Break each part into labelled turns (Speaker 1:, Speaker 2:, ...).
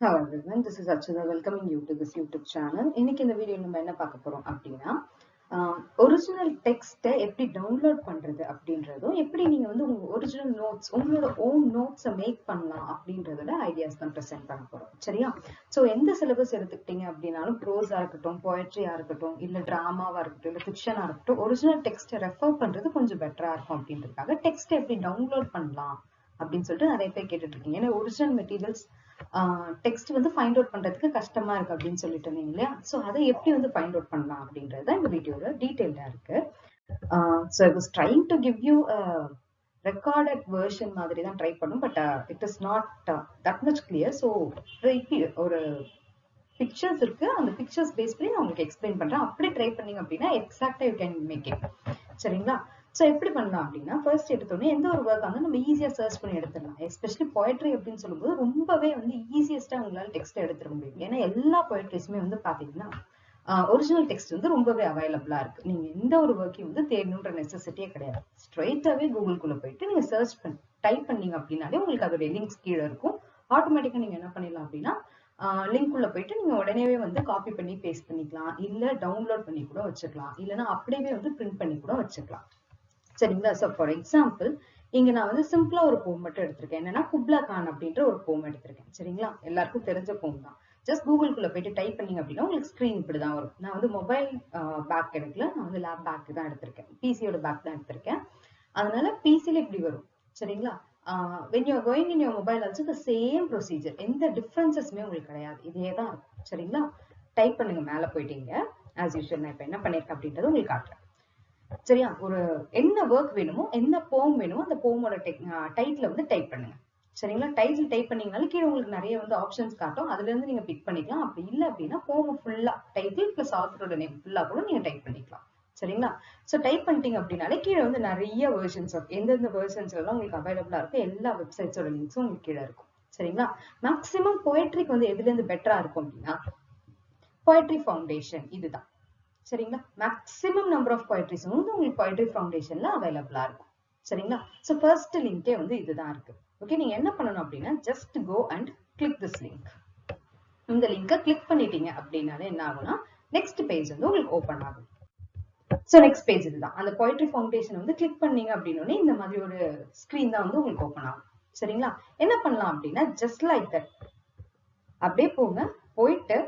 Speaker 1: Hello everyone, this is Achudha welcoming you to this YouTube channel. இன்னைக்கு இந்த video நம்ம என்ன பார்க்க போறோம் அப்படின்னா ஒரிஜினல் டெக்ஸ்ட்டை எப்படி டவுன்லோட் பண்றது அப்படின்றதும் எப்படி நீங்க வந்து உங்க ஒரிஜினல் நோட்ஸ் உங்களோட ஓன் நோட்ஸை மேக் பண்ணலாம் அப்படின்றதோட ஐடியாஸ் தான் ப்ரெசென்ட் பண்ண போறோம். சரியா? ஸோ எந்த சிலபஸ் எடுத்துக்கிட்டீங்க அப்படின்னாலும் ப்ரோஸா இருக்கட்டும், போயட்ரியா இருக்கட்டும், இல்ல டிராமாவா இருக்கட்டும், இல்ல ஃபிக்ஷனா இருக்கட்டும், ஒரிஜினல் டெக்ஸ்ட்டை ரெஃபர் பண்றது கொஞ்சம் பெட்டரா இருக்கும் அப்படின்றதுக்காக டெக்ஸ்ட்டை எப்படி டவுன்லோட் பண்ணலாம் அப்படின்னு சொல்லிட்டு நிறைய பேர் கேட்டுட்டு இருக்கீங்க. ஏன்னா ஒரிஜினல் மெட்டீரியல்ஸ் டெக்ஸ்ட் வந்து ஃபைண்ட் அவுட் பண்றதுக்கு கஷ்டமா இருக்கு அப்படின்னு சொல்லிட்டு இருந்தீங்க இல்லையா? ஸோ அதை எப்படி வந்து ஃபைண்ட் அவுட் பண்ணலாம் அப்படின்றது இந்த வீடியோல டீடைல்டா இருக்கு. So I was trying to give you recorded version மாதிரி தான் ட்ரை பண்ணும், but it is not that much clear. So ஒரு பிக்சர்ஸ் இருக்கு, அந்த பிக்சர்ஸ் பேஸ் பண்ணி நான் உங்களுக்கு எக்ஸ்பிளைன் பண்றேன். அப்படி ட்ரை பண்ணீங்க அப்படின்னா எக்ஸாக்டா யூ கேன் மேக் இட். சரிங்களா? ஸோ எப்படி பண்ணலாம் அப்படின்னா, ஃபர்ஸ்ட் எடுத்தோடனே எந்த ஒரு ஒர்க் வந்து நம்ம ஈஸியா சர்ச் பண்ணி எடுத்துடலாம். எஸ்பெஷலி போயட்ரி அப்படின்னு சொல்லும்போது ரொம்பவே வந்து ஈஸியஸ்டா உங்களால டெக்ஸ்ட் எடுத்துட முடியும். ஏன்னா எல்லா போயட்ரிஸுமே வந்து பாத்தீங்கன்னா ஒரிஜினல் டெக்ஸ்ட் வந்து ரொம்பவே அவைலபிளா இருக்கு. நீங்க எந்த ஒரு ஒர்க்கையும் வந்து தேடணுன்ற நெசசிட்டியே கிடையாது. ஸ்ட்ரெயிட்டாவே கூகுள்குள்ள போயிட்டு நீங்க சர்ச் பண்ணி டைப் பண்ணீங்க அப்படின்னாலே உங்களுக்கு அதோட லிங்க்ஸ் கீழே இருக்கும். ஆட்டோமேட்டிக்கா நீங்க என்ன பண்ணிடலாம் அப்படின்னா லிங்க் உள்ள போயிட்டு நீங்க உடனேவே வந்து காப்பி பண்ணி பேஸ்ட் பண்ணிக்கலாம், இல்ல டவுன்லோட் பண்ணி கூட வச்சுக்கலாம், இல்லைன்னா அப்படியே வந்து பிரிண்ட் பண்ணி கூட வச்சுக்கலாம். சரிங்களா? ஸோ ஃபார் எக்ஸாம்பிள் இங்க நான் வந்து சிம்பிளா ஒரு போம் மட்டும் எடுத்திருக்கேன். என்னன்னா குப்லா கான் அப்படின்ற ஒரு போம் எடுத்திருக்கேன். சரிங்களா? எல்லாருக்கும் தெரிஞ்ச போம் தான். ஜஸ்ட் கூகுள்குள்ள போயிட்டு டைப் பண்ணீங்க அப்படின்னா உங்களுக்கு ஸ்கிரீன் இப்படிதான் வரும். நான் வந்து மொபைல் பேக் எடுக்கல, நான் வந்து லேப் பேக் தான் எடுத்திருக்கேன், பிசியோட பேக் தான் எடுத்திருக்கேன். அதனால பிசில இப்படி வரும். சரிங்களா? when you are going in your mobile also the same procedure, எந்த டிஃபரன்சஸ்மே உங்களுக்கு கிடையாது, இதே தான் இருக்கும். சரிங்களா? டைப் பண்ணுங்க, மேல போயிட்டீங்க. ஆஸ் யூஷுவல் நான் இப்ப என்ன பண்ணிருக்கேன் அப்படின்றது உங்களுக்கு காட்டுறேன். சரியா? ஒரு என்ன ஒர்க் வேணுமோ, என்ன போம் வேணுமோ அந்த போமோட டைட்டில் வந்து டைப் பண்ணுங்க. சரிங்களா? டைட்டில் டைப் பண்ணீங்கனாலும் கீழே உங்களுக்கு நிறைய வந்து ஆப்ஷன்ஸ் காட்டும், அதுல இருந்து நீங்க பிக் பண்ணிக்கலாம். அப்படி இல்லை அப்படின்னா போம் ஃபுல்லா டைட்டில் பிளஸ் ஆத்தரோட நேம் ஃபுல்லா கூட நீங்க டைப் பண்ணிக்கலாம். சரிங்களா? ஸோ டைப் பண்ணிட்டீங்க அப்படின்னாலே கீழே வந்து நிறைய வெர்ஷன்ஸ் எந்தெந்த வெர்ஷன்ஸ் எல்லாம் உங்களுக்கு அவைலபிளா இருக்கும், எல்லா வெப்சைட்ஸோட லிங்க்ஸும் உங்களுக்கு கீழே இருக்கும். சரிங்களா? மேக்சிமம் போயட்ரிக்கு வந்து எதுல இருந்து பெட்டரா இருக்கும் அப்படின்னா போயட்ரி ஃபவுண்டேஷன் இதுதான். சரிங்களா? மேக்ஸிமம் நம்பர் ஆஃப் போயட்ரிஸ் வந்து உங்களுக்கு போயட்ரி ஃபவுண்டேஷன்ல அவைலபிளா இருக்கும். சரிங்களா? ஸோ ஃபர்ஸ்ட் லிங்கே வந்து இதுதான் இருக்கு. ஓகே, நீங்க என்ன பண்ணணும் அப்படின்னா just go and click this link. இந்த லிங்கை கிளிக் பண்ணிட்டீங்க அப்படின்னாலே என்ன ஆகும்னா நெக்ஸ்ட் பேஜ் வந்து உங்களுக்கு ஓப்பன் ஆகும். ஸோ நெக்ஸ்ட் பேஜ் இதுதான். அந்த போயட்ரி ஃபவுண்டேஷன் வந்து கிளிக் பண்ணீங்க அப்படின்னோடனே இந்த மாதிரி ஒரு ஸ்கிரீன் தான் வந்து உங்களுக்கு ஓப்பன் ஆகும். சரிங்களா? என்ன பண்ணலாம் அப்படின்னா ஜஸ்ட் லைக் தட் அப்படியே போங்க. போயிட்டு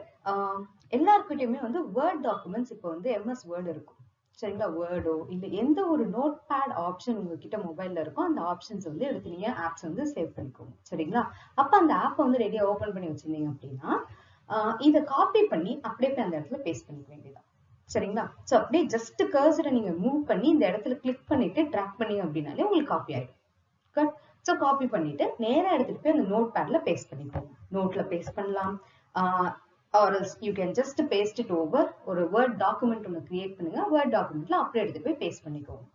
Speaker 1: எல்லாருக்கிட்டையுமே வந்து வேர்ட் டாக்குமெண்ட்ஸ் இப்போ வந்து எம்எஸ் வேர்டு இருக்கும். சரிங்களா? வேர்டோ இல்லை எந்த ஒரு நோட் பேட் ஆப்ஷன் உங்ககிட்ட மொபைல்ல இருக்கும், அந்த ஆப்ஷன்ஸ் வந்து எடுத்து நீங்க ஆப்ஸ் வந்து சேவ் பண்ணிக்கோங்க. சரிங்களா? அப்ப அந்த ஆப்பை வந்து ரெடியா ஓபன் பண்ணி வச்சிருந்தீங்க அப்படின்னா இதை காப்பி பண்ணி அப்படியே போய் அந்த இடத்துல பேஸ்ட் பண்ணிக்க வேண்டியதான். சரிங்களா? ஸோ அப்படியே ஜஸ்ட் கர்சரை நீங்க மூவ் பண்ணி இந்த இடத்துல கிளிக் பண்ணிட்டு ட்ராக் பண்ணீங்க அப்படின்னாலே உங்களுக்கு காப்பி ஆயிடும். ஸோ காப்பி பண்ணிட்டு நேரா எடுத்துட்டு போய் அந்த நோட் பேட்ல பேஸ்ட் பண்ணிக்கோங்க. நோட்ல பேஸ்ட் பண்ணலாம், or else you can just paste it over ஒரு வேர்ட் டாக்குமெண்ட் ஒன்று கிரியேட் பண்ணுங்க. வேர்ட் டாக்குமெண்ட்ல அப்படியே எடுத்து போய் பேஸ்ட் பண்ணிக்கோங்க.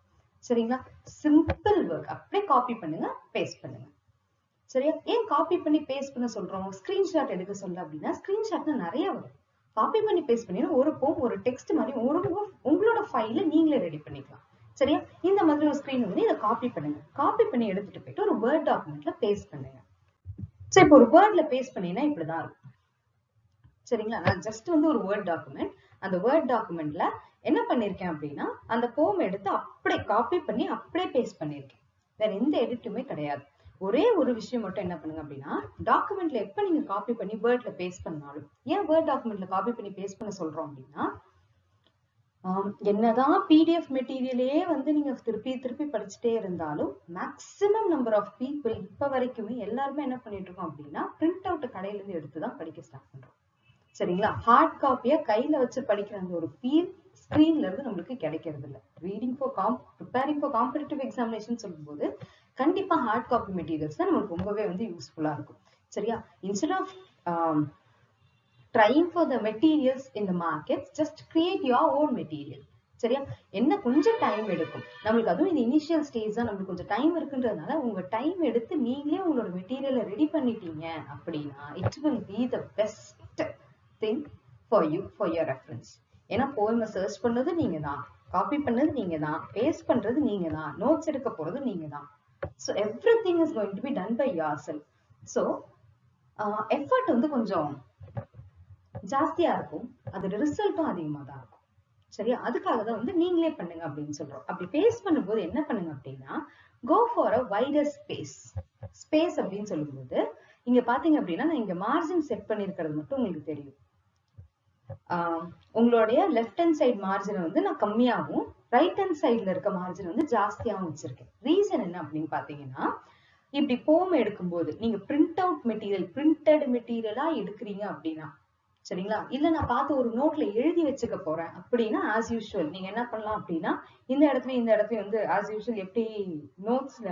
Speaker 1: சரிங்களா? Simple work. அப்படியே காப்பி பண்ணுங்க, பேஸ்ட் பண்ணுங்க. சரியா? ஏன் காப்பி பண்ணி பேஸ்ட் பண்ண சொல்றோம்? ஸ்கிரீன்ஷாட் எடுக்க சொல்ல அப்படின்னா ஸ்கிரீன்ஷாட்ல நிறைய வரும். காப்பி பண்ணி பேஸ்ட் பண்ணீங்கன்னா ஒரு போம் ஒரு டெக்ஸ்ட் மாதிரி உங்களோட ஃபைல நீங்களே ரெடி பண்ணிக்கலாம். சரியா? இந்த மாதிரி ஒரு ஸ்கிரீன் வந்து இதை காப்பி பண்ணுங்க. காப்பி பண்ணி எடுத்துட்டு போயிட்டு ஒரு வேர்ட் டாக்குமெண்ட்ல பேஸ்ட் பண்ணுங்க. ஸோ இப்போ ஒரு வேர்ட்ல பேஸ்ட் பண்ணீங்கன்னா இப்படிதான் இருக்கும். சரிங்களா? நான் ஜஸ்ட் வந்து ஒரு வேர்ட் டாக்குமெண்ட், அந்த வேர்ட் டாக்குமெண்ட்ல என்ன பண்ணிருக்கேன் அப்படின்னா அந்த போம் எடுத்து அப்படியே காப்பி பண்ணி அப்படியே பேஸ்ட் பண்ணிருக்கேன். வேற எந்த எடிட்டுமே கிடையாது. ஒரே ஒரு விஷயம் மட்டும் என்ன பண்ணுங்க அப்படின்னா டாக்குமெண்ட்ல எப்ப நீங்க காப்பி பண்ணி வேர்ட்ல பேஸ்ட் பண்ணாலும், ஏன் வேர்ட் டாக்குமெண்ட்ல காப்பி பண்ணி பேஸ்ட் பண்ண சொல்றோம் அப்படின்னா என்னதான் பிடிஎஃப் மெட்டீரியலே வந்து நீங்க திருப்பி திருப்பி படிச்சுட்டே இருந்தாலும் மேக்சிமம் நம்பர் ஆஃப் பீப்புள் இப்ப வரைக்குமே எல்லாருமே என்ன பண்ணிட்டு இருக்கோம் அப்படின்னா பிரிண்ட் அவுட் கடையில இருந்து எடுத்துதான் படிக்க ஸ்டார்ட் பண்றோம். சரிங்களா? ஹார்ட் காப்பியா கையில வச்சு படிக்கிற அந்த ஒரு ஃபீல் ஸ்கிரீன்ல இருந்து நம்மளுக்கு கிடைக்கிறது இல்லை. Reading for preparing for competitive examination சொல்லும்போது கண்டிப்பா ஹார்ட் காப்பி மெட்டீரியல்ஸ் தான் நமக்கு ரொம்பவே வந்து யூஸ்ஃபுல்லா இருக்கும். சரியா? Instead of trying for the materials in the markets, just create your own material. சரியா? என்ன கொஞ்சம் டைம் எடுக்கும் நம்மளுக்கு, அதுவும் இந்த இனிஷியல் ஸ்டேஜ் தான் நம்மளுக்கு கொஞ்சம் டைம் இருக்குன்றதுனால உங்க டைம் எடுத்து நீங்களே உங்களோட மெட்டீரியலை ரெடி பண்ணிட்டீங்க அப்படின்னா it will be the best thing for you, for your reference. ஏன்னா போயமை சர்ச் பண்ணது நீங்க தான், காப்பி பண்ணது நீங்க தான், பேஸ்ட் பண்றது நீங்க தான், நோட்ஸ் எடுக்க போறது நீங்க தான். So everything is going to be done by yourself. So effort வந்து கொஞ்சம் ஜாஸ்தியா இருக்கும், அதோட ரிசல்ட்டும் அதிகமா தான் இருக்கும். சரியா? அதுக்காக தான் வந்து நீங்களே பண்ணுங்க அப்படின்னு சொல்றோம். அப்படி பேஸ் பண்ணும்போது என்ன பண்ணுங்க அப்படின்னா, go for a wider space. Space அப்படின்னு சொல்லும்போது இங்க பாத்தீங்க அப்படின்னா நான் இங்க மார்ஜின் செட் பண்ணிருக்கிறது மட்டும் உங்களுக்கு தெரியும். உங்களுடைய லெஃப்ட் ஹேண்ட் சைட் மார்ஜினை வந்து நான் கம்மியாகவும் ரைட் ஹேண்ட் சைட்ல இருக்க மார்ஜின் வந்து ஜாஸ்தியாகவும் வச்சிருக்கேன். ரீசன் என்ன அப்படின்னு பாத்தீங்கன்னா, இப்படி போம் எடுக்கும்போது நீங்க பிரிண்ட் அவுட் மெட்டீரியல், பிரிண்டட் மெட்டீரியலா எடுக்கிறீங்க அப்படின்னா, சரிங்களா, இல்ல நான் பார்த்து ஒரு நோட்ல எழுதி வச்சுக்க போறேன் அப்படின்னா ஆஸ் யூஷுவல் நீங்க என்ன பண்ணலாம் அப்படின்னா, இந்த இடத்துல வந்து ஆஸ் யூஷுவல் எப்படி நோட்ஸ்ல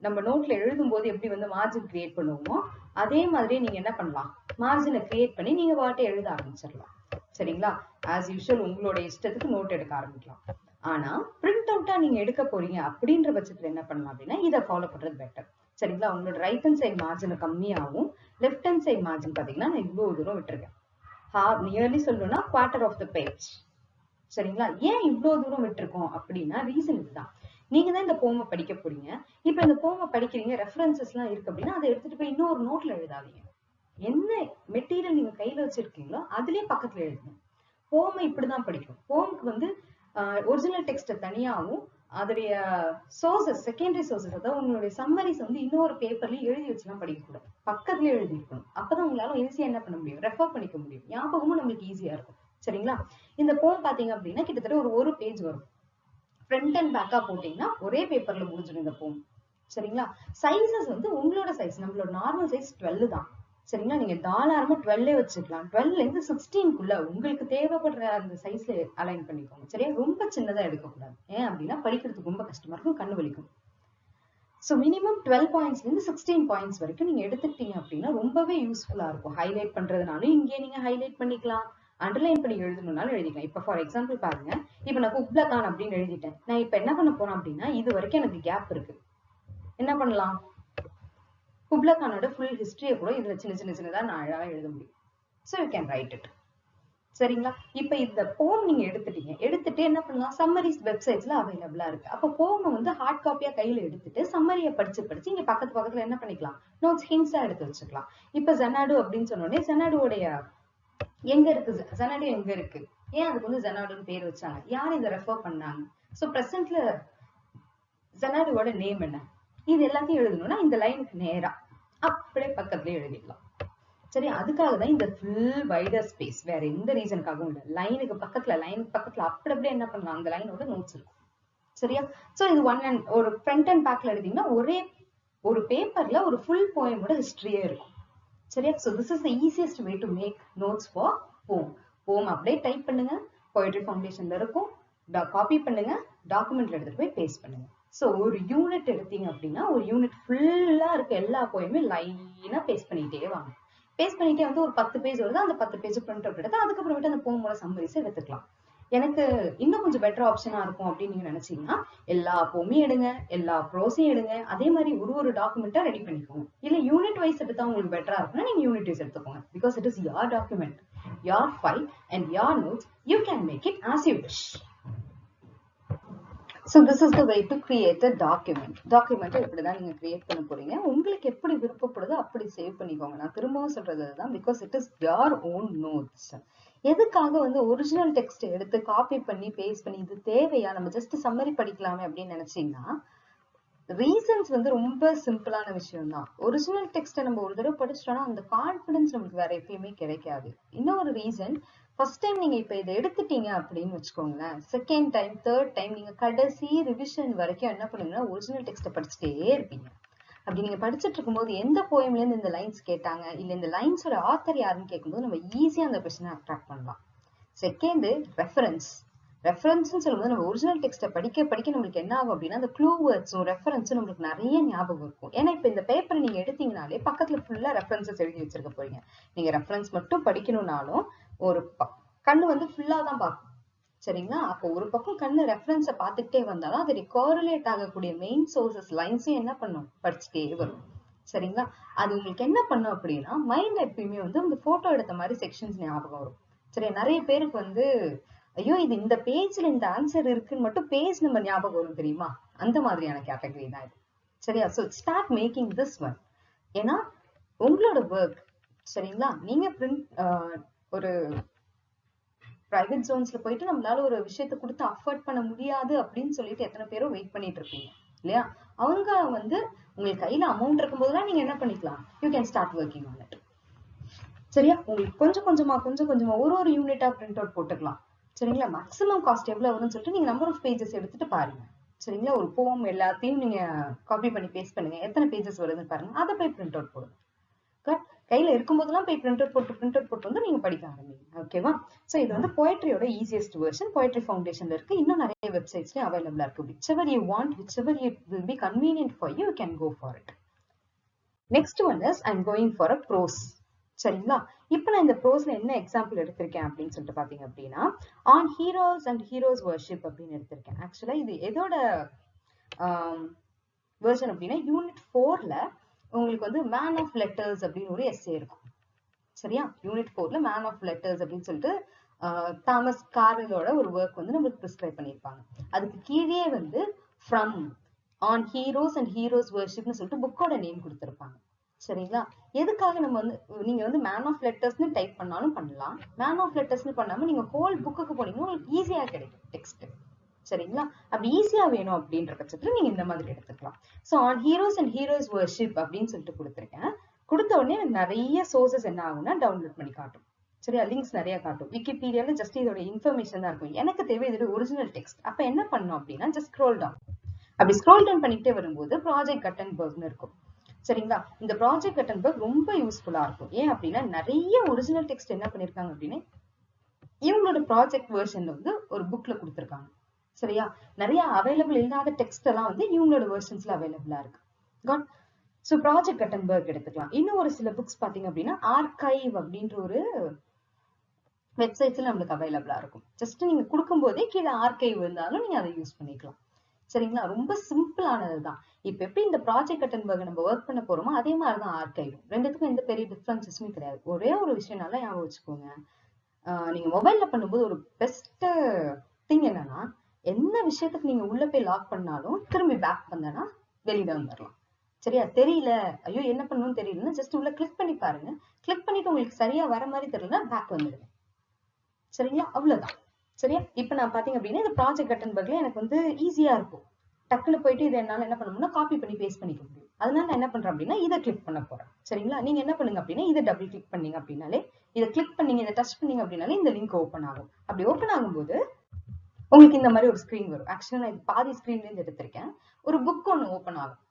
Speaker 1: நம்ம நோட்ல எழுதும் போது எப்படி வந்து மார்ஜின் கிரியேட் பண்ணுவோமோ அதே மாதிரி நீங்க என்ன பண்ணலாம், மார்ஜினை கிரியேட் பண்ணி நீங்க பாட்டை எழுத ஆரம்பிச்சிடலாம். சரிங்களா? ஆஸ் யூஷுவல் உங்களோட இஷ்டத்துக்கு நோட் எடுக்க ஆரம்பிக்கலாம். ஆனா பிரிண்ட் அவுட்டா நீங்க எடுக்க போறீங்க அப்படின்ற பட்சத்துல என்ன பண்ணலாம் அப்படின்னா, இதை ஃபாலோ பண்றது பெட்டர். சரிங்களா? உங்களோட ரைட் ஹேண்ட் சைட் மார்ஜினை கம்மியாகவும் லெஃப்ட் ஹேண்ட் சைட் மார்ஜின் பாத்தீங்கன்னா நான் இவ்வளவு தூரம் விட்டுருக்கேன். நியர்லி சொல்லணும்னா குவார்டர் ஆஃப் த பேஜ். சரிங்களா? ஏன் இவ்வளவு தூரம் விட்டுருக்கோம் அப்படின்னா ரீசன் இதுதான். நீங்க தான் இந்த போமை படிக்க போறீங்க. இப்ப இந்த போமை படிக்கிறீங்க, ரெஃபரன்சஸ் எல்லாம் இருக்கு அப்படின்னா அதை எடுத்துட்டு போய் இன்னொரு நோட்ல எழுதாதீங்க. என்ன மெட்டீரியல் நீங்க கையில வச்சிருக்கீங்களோ அதுலயே பக்கத்துல எழுதுங்க. போமை இப்படிதான் படிக்கும். போமுக்கு வந்து ஒரிஜினல் டெக்ஸ்ட தனியாவும் அதோடைய சோர்சஸ், செகண்டரி சோர்சஸ், அதாவது உங்களுடைய சம்மரிஸ் வந்து இன்னொரு பேப்பர்ல எழுதி வச்சுலாம் படிக்கக்கூடாது, பக்கத்துலயே எழுதி இருக்கணும். அப்பதான் உங்களால ஈஸியா என்ன பண்ண முடியும், ரெஃபர் பண்ணிக்க முடியும், ஞாபகமும் நம்மளுக்கு ஈஸியா இருக்கும். சரிங்களா? இந்த போம் பாத்தீங்க அப்படின்னா கிட்டத்தட்ட ஒரு பேஜ் வரும். ஃப்ரண்ட் அண்ட் பேக்கா போட்டீங்கன்னா ஒரே பேப்பர்ல முடிஞ்சிடும் இந்த போம். சரிங்களா? சைசஸ் வந்து உங்களோட சைஸ், நம்மளோட நார்மல் சைஸ் 12 தான். சரிங்களா? நீங்க தாராளமா 12 வச்சுக்கலாம். 12ல இருந்து 16க்குள்ள உங்களுக்கு தேவைப்படுற அந்த சைஸ்ல அலைன் பண்ணிக்கோங்க. சரியா? ரொம்ப சின்னதா எடுக்கக்கூடாது. ஏன் அப்படின்னா படிக்கிறதுக்கு ரொம்ப கஷ்டமா இருக்கும், கண்ணு வலிக்கும். ஸோ மினிமம் 12 பாயிண்ட்ஸ்ல இருந்து 16 பாயிண்ட்ஸ் வரைக்கும் நீங்க எடுத்துக்கிட்டீங்க அப்படின்னா ரொம்பவே யூஸ்ஃபுல்லா இருக்கும். ஹைலைட் பண்றதுனாலும் இங்கே நீங்க ஹைலைட் பண்ணிக்கலாம், அண்டர்லைன் பண்ணி எழுதணும்னாலும் எழுதிக்கலாம். இப்ப ஃபார் எக்ஸாம்பிள் பாருங்க, இப்ப நான் குப்லா கான் அப்படின்னு எழுதிட்டேன். நான் இப்ப என்ன பண்ண போறேன் அப்படின்னா, இது வரைக்கும் எனக்கு கேப் இருக்கு. என்ன பண்ணலாம், குப்லா கானோட ஃபுல் ஹிஸ்டரியை கூட இதுல சின்னதா நான் அழகா எழுத முடியும். So you can write it. சரிங்களா? இப்ப இந்த போம் நீங்க எடுத்துட்டீங்க, எடுத்துட்டு என்ன பண்ணலாம், சம்மரிஸ் வெப்சைட்ஸ்ல அவைலபிளா இருக்கு. அப்ப போம் வந்து ஹார்ட் காப்பியா கையில எடுத்துட்டு சம்மரியை படிச்சு இங்க பக்கத்துல என்ன பண்ணிக்கலாம், நோட்ஸ் ஹிண்ட்ஸா எடுத்து வச்சுக்கலாம். இப்ப ஜெனாடு அப்படின்னு சொன்னோடனே ஜெனாடுவோடைய எங்க இருக்கு, ஜெனாடு எங்க இருக்கு, ஏன் அதுக்கு வந்து ஜெனாடுன்னு பேர் வச்சாங்க, யார் இதை ரெஃபர் பண்ணாங்க, சோ பிரசன்ட்ல ஜெனாடுவோட நேம் என்ன, இது எல்லாத்தையும் எழுதணும்னா இந்த லைனுக்கு நேரா அப்படியே பக்கத்துலயே எழுதிடலாம். சரி, அதுக்காக தான் இந்த ஃபுல் வைடர் ஸ்பேஸ், வேற எந்த ரீசனுக்காகவும் இல்லை. லைனுக்கு பக்கத்துல அப்படி அப்படியே என்ன பண்ணலாம், அந்த லைனோட நோட்ஸ் இருக்கும். சரியா? சோ இது ஒரு ஃப்ரண்ட் அண்ட் பேக்ல எழுதிங்கன்னா ஒரே ஒரு பேப்பர்ல ஒரு ஃபுல் போயமோட ஹிஸ்டரியே இருக்கும். சரியா? So this is the easiest way to make notes for poem. Poem அப்படியே டைப் பண்ணுங்க, போயட்ரி ஃபவுண்டேஷன்ல இருக்கும், காப்பி பண்ணுங்க, டாக்குமெண்ட்ல எடுத்துட்டு போய் பேஸ்ட் பண்ணுங்க. சோ ஒரு யூனிட் எடுத்தீங்க அப்படின்னா ஒரு யூனிட் ஃபுல்லா இருக்க எல்லா போயுமே லைனா பேஸ்ட் பண்ணிட்டே வாங்க. பேஸ்ட் பண்ணிட்டே வந்து ஒரு 10 பேஜ் வருது, அந்த 10 பேஜ் பிரிண்ட் அவுட் எடுத்து அதுக்கப்புறமேட்டு அந்த போமோட சம்மரிஸ் எடுத்துக்கலாம். எனக்கு இன்னும் கொஞ்சம் பெட்டர் ஆப்ஷனா இருக்கும் அப்படின்னு நீங்க நினைச்சீங்கன்னா எல்லா போமையும் எடுங்க, எல்லா ப்ரோஸையும் எடுங்க, அதே மாதிரி ஒரு டாக்குமெண்டா ரெடி பண்ணிக்கோங்க. இல்ல யூனிட் வைஸ் எடுத்தா உங்களுக்கு பெட்டரா இருக்கும்னா நீங்க யூனிட் வைஸ் எடுத்துக்கோங்க. Because it is your document, your file and your notes. You can make it as you wish. So this is the way to create a document. Document இப்படிதான் நீங்க create பண்ண போறீங்க. உங்களுக்கு எப்படி விருப்பப்படுதோ அப்படி சேவ் பண்ணிக்கோங்க. நான் திரும்பவும் சொல்றது அதுதான், because it is your own notes. எதுக்காக வந்து ஒரிஜினல் டெக்ஸ்ட் எடுத்து காப்பி பண்ணி பேஸ்ட் பண்ணி இது தேவையா, நம்ம ஜஸ்ட் சம்மரி படிக்கலாமே அப்படின்னு நினைச்சீங்கன்னா ரீசன்ஸ் வந்து ரொம்ப சிம்பிளான விஷயம் தான். ஒரிஜினல் டெக்ஸ்ட்டை நம்ம ஒரு தடவை படிச்சிட்டோம்னா அந்த கான்பிடன்ஸ் நமக்கு வேற எப்பயுமே கிடைக்காது. இன்னொரு ரீசன், ஃபர்ஸ்ட் டைம் நீங்க இப்ப இதை எடுத்துட்டீங்க அப்படின்னு வச்சுக்கோங்களேன், செகண்ட் டைம் தேர்ட் டைம் நீங்க கடைசி ரிவிஷன் வரைக்கும் என்ன பண்ணுங்கன்னா ஒரிஜினல் டெக்ஸ்ட்டை படிச்சுட்டே இருப்பீங்க. அப்படி நீங்க படிச்சுட்டு இருக்கும்போது எந்த போயம்ல இருந்து இந்த லைன்ஸ் கேட்டாங்க, இல்ல இந்த லைன்ஸோட ஆத்தர் யாருன்னு கேட்கும்போது நம்ம ஈஸியா அந்த கொஸ்டினை அட்ராக்ட் பண்ணலாம். Second, reference. ரெஃபரன்ஸ்னு சொல்லும்போது நம்ம ஒரிஜினல் டெக்ஸ்ட்டை படிக்க நம்மளுக்கு என்ன ஆகும் அப்படின்னா அந்த க்ளூ வேர்ட்ஸும் ரெஃபரன்ஸும் நம்மளுக்கு நிறைய ஞாபகம் இருக்கும். ஏன்னா இப்ப இந்த பேப்பரை நீங்க எடுத்தீங்கனாலே பக்கத்துல ஃபுல்லா ரெஃபரன்சஸ் எழுதி வச்சிருக்க போறீங்க. நீங்க ரெஃபரன்ஸ் மட்டும் படிக்கணும்னாலும் ஒரு கண்ணு வந்து ஃபுல்லா தான் பார்க்கும். சரிங்களா? அப்போ ஒரு பக்கம் கண்ணு ரெஃபரன்ஸை பார்த்துக்கிட்டே வந்தாலும் அது கோரிலேட் ஆகக்கூடிய மெயின் சோர்சஸ் லைன்ஸையும் என்ன பண்ணும், படிச்சுட்டே வரும். சரிங்களா? அது உங்களுக்கு என்ன பண்ணும் அப்படின்னா மைண்ட்ல எப்பயுமே வந்து இந்த போட்டோ எடுத்த மாதிரி செக்ஷன்ஸ் ஞாபகம் வரும். சரி, நிறைய பேருக்கு வந்து ஐயோ இது இந்த பேஜ்ல இந்த ஆன்சர் இருக்குன்னு மட்டும் பேஜ் நம்பர் ஞாபகம் வரும் தெரியுமா, அந்த மாதிரியான கேட்டகரி தான் இது. சரியா? So start making this one. ஏன்னா உங்களோட ஒர்க் சரிங்களா, நீங்க பிரிண்ட் ஒரு பிரைவேட் ஜோன்ஸ்ல போயிட்டு நம்மளால ஒரு விஷயத்த கொடுத்து அஃபோர்ட் பண்ண முடியாது அப்படின்னு சொல்லிட்டு எத்தனை பேரும் வெயிட் பண்ணிட்டு இருப்பீங்க இல்லையா? அவங்க வந்து உங்களுக்கு கையில அமௌண்ட் இருக்கும் போதுலாம் நீங்க என்ன பண்ணிக்கலாம், you can start working on it. சரியா? உங்களுக்கு கொஞ்சம் கொஞ்சமா ஒரு யூனிட்டா பிரிண்ட் அவுட் போட்டுக்கலாம். சரிங்களா? மேக்ஸிமம் காஸ்ட் எவ்வளவு வரும்னு சொல்லிட்டு நீங்க நம்பர் ஆஃப் பேஜஸ் எடுத்துட்டு பாருங்க. சரிங்களா? ஒரு போம் எல்லாத்தையும் நீங்க காப்பி பண்ணி பேஸ்ட் பண்ணுங்க, எத்தனை பேஜஸ் வருதுன்னு பாருங்க, அதை போய் பிரிண்ட் அவுட் போடுங்க. கையில இருக்கும்போதெல்லாம் போய் பிரிண்ட் அவுட் போட்டு வந்து நீங்க படிக்க ஆரம்பிங்க. ஓகேவா? சோ இது வந்து போயட்ரியோட ஈஸியஸ்ட் வெர்ஷன். போயட்ரி ஃபவுண்டேஷன்ல இருக்கு. இன்னும் நிறைய வெப்சைட்ஸ்லயும் அவைலபிளா இருக்கு. whichever you want, whichever it will be convenient for you, you can go for it. Next one is I'm going for a prose. சரிங்களா? இப்ப நான் இந்த ப்ரோஸ்ல என்ன எக்ஸாம்பிள் எடுத்திருக்கேன் அப்படின்னு சொல்லிட்டு பாத்தீங்க அப்படின்னா, on heroes and heroes worship அப்படின்னு எடுத்திருக்கேன். ஆக்சுவலா இது எதோட வெர்ஷன் அப்படின்னா, யூனிட் 4ல உங்களுக்கு வந்து மேன் ஆஃப் லெட்டர்ஸ் அப்படின்னு ஒரு எஸ்ஸே இருக்கும். சரியா? யூனிட் 4ல மேன் ஆஃப் லெட்டர்ஸ் அப்படின்னு சொல்லிட்டு தாமஸ் கார்லோட ஒரு ஒர்க் வந்து நம்மளுக்கு பிரிஸ்கிரைப் பண்ணியிருப்பாங்க. அதுக்கு கீழே வந்து from on heroes and heroes வர்ஷிப்னு சொல்லிட்டு புக்கோட நேம் கொடுத்திருப்பாங்க. சரிங்களா? எதுக்காக நம்ம வந்து நீங்க வந்து மேன் ஆஃப் லெட்டர்ஸ்னு டைப் பண்ணாலும் பண்ணலாம், மேன் ஆஃப் லெட்டர்ஸ்னு பண்ணாம நீங்க ஹோல் புக்குக்கு போனீங்கன்னா உங்களுக்கு ஈஸியா கிடைக்கும் டெக்ஸ்ட். சரிங்களா? அப்படி ஈஸியா வேணும் அப்படின்ற பட்சத்துல நீங்க இந்த மாதிரி எடுத்துக்கலாம். So on heroes and heroes worship அப்படின்னு சொல்லிட்டு கொடுத்திருக்கேன். கொடுத்த உடனே எனக்கு நிறைய சோர்சஸ் என்ன ஆகும்னா டவுன்லோட் பண்ணி காட்டும். சரியா? லிங்க்ஸ் நிறைய காட்டும். விக்கிபீடியால ஜஸ்ட் இதோட இன்ஃபர்மேஷன் தான் இருக்கும். எனக்கு தேவை இதோட ஒரிஜினல் டெக்ஸ்ட். அப்ப என்ன பண்ணணும் அப்படின்னா, ஜஸ்ட் ஸ்க்ரோல் டவுன். அப்படி ஸ்க்ரோல் டவுன் பண்ணிட்டே வரும்போது ப்ராஜெக்ட் கட்டன்பர்க்னு இருக்கும். சரிங்களா? இந்த ப்ராஜெக்ட் கட்டன்பர்க் ரொம்ப யூஸ்ஃபுல்லா இருக்கும். ஏன் அப்படின்னா, நிறைய ஒரிஜினல் டெக்ஸ்ட் என்ன பண்ணிருக்காங்க அப்படின்னா, இவங்களோட ப்ராஜெக்ட் வெர்ஷன்ல வந்து ஒரு புக்ல கொடுத்திருக்காங்க. சரியா? நிறைய அவைலபிள் இல்லாத டெக்ஸ்ட் எல்லாம் வந்து இவங்களோட வெர்ஷன்ஸ்ல அவைலபிளா இருக்கு. காட். சோ ப்ராஜெக்ட் கட்டன்பர்க் எடுத்துக்கலாம். இன்னும் ஒரு சில புக்ஸ் பாத்தீங்க அப்படின்னா, ஆர்கைவ் அப்படின்ற ஒரு வெப்சைட்ஸ்ல நம்மளுக்கு அவைலபிளா இருக்கும். ஜஸ்ட் நீங்க கொடுக்கும் போதே கீழே ஆர்கைவ் இருந்தாலும் நீங்க அதை யூஸ் பண்ணிக்கலாம். சரிங்களா? ரொம்ப சிம்பிளானதுதான். இப்ப எப்படி இந்த ப்ராஜெக்ட் கட்டன்பர்க் நம்ம ஒர்க் பண்ண போறோமோ அதே மாதிரிதான் ஆர்கைவ். ரெண்டுத்துக்கும் எந்த பெரிய டிஃபரன்சஸுமே கிடையாது. ஒரே ஒரு விஷயம் நல்லா ஞாபகம் வச்சுக்கோங்க. நீங்க மொபைல்ல பண்ணும்போது ஒரு பெஸ்ட் திங் என்னன்னா, என்ன விஷயத்துக்கு நீங்க உள்ள போய் லாக் பண்ணாலும் திரும்பி பேக் பண்ணனா வெளியில வந்துடலாம். சரியா? தெரியல, ஐயோ என்ன பண்ணணும்னு தெரியலன்னா ஜஸ்ட் உள்ள கிளிக் பண்ணி பாருங்க. கிளிக் பண்ணிட்டு உங்களுக்கு சரியா வர மாதிரி தெரியலன்னா பேக் வந்துடுங்க. சரிங்களா? அவ்வளவுதான். சரியா? இப்ப நான் பாத்தீங்க அப்படின்னா, இந்த ப்ராஜெக்ட் கட்டன்பர்க்ல எனக்கு வந்து ஈஸியா இருக்கும். டக்குன்னு போயிட்டு இதை என்னால என்ன பண்ணணும்னா காப்பி பண்ணி பேஸ்ட் பண்ணிக்க முடியும். அதனால நான் என்ன பண்றேன் அப்படின்னா, இதை கிளிக் பண்ண போறேன். சரிங்களா? நீங்க என்ன பண்ணுங்க அப்படின்னா, இதை டபுள் கிளிக் பண்ணீங்க அப்படின்னாலே, இதை கிளிக் பண்ணீங்க, இதை டச் பண்ணீங்க அப்படின்னாலே இந்த லிங்க் ஓப்பன் ஆகும். அப்படி ஓப்பன் ஆகும்போது உங்களுக்கு இந்த மாதிரி ஒரு ஸ்கிரீன் வரும். ஆக்சுவலா நான் இது பாதி ஸ்கிரீன்ல இருந்து எடுத்திருக்கேன். ஒரு புக் ஒன்னு ஓப்பன் ஆகும்.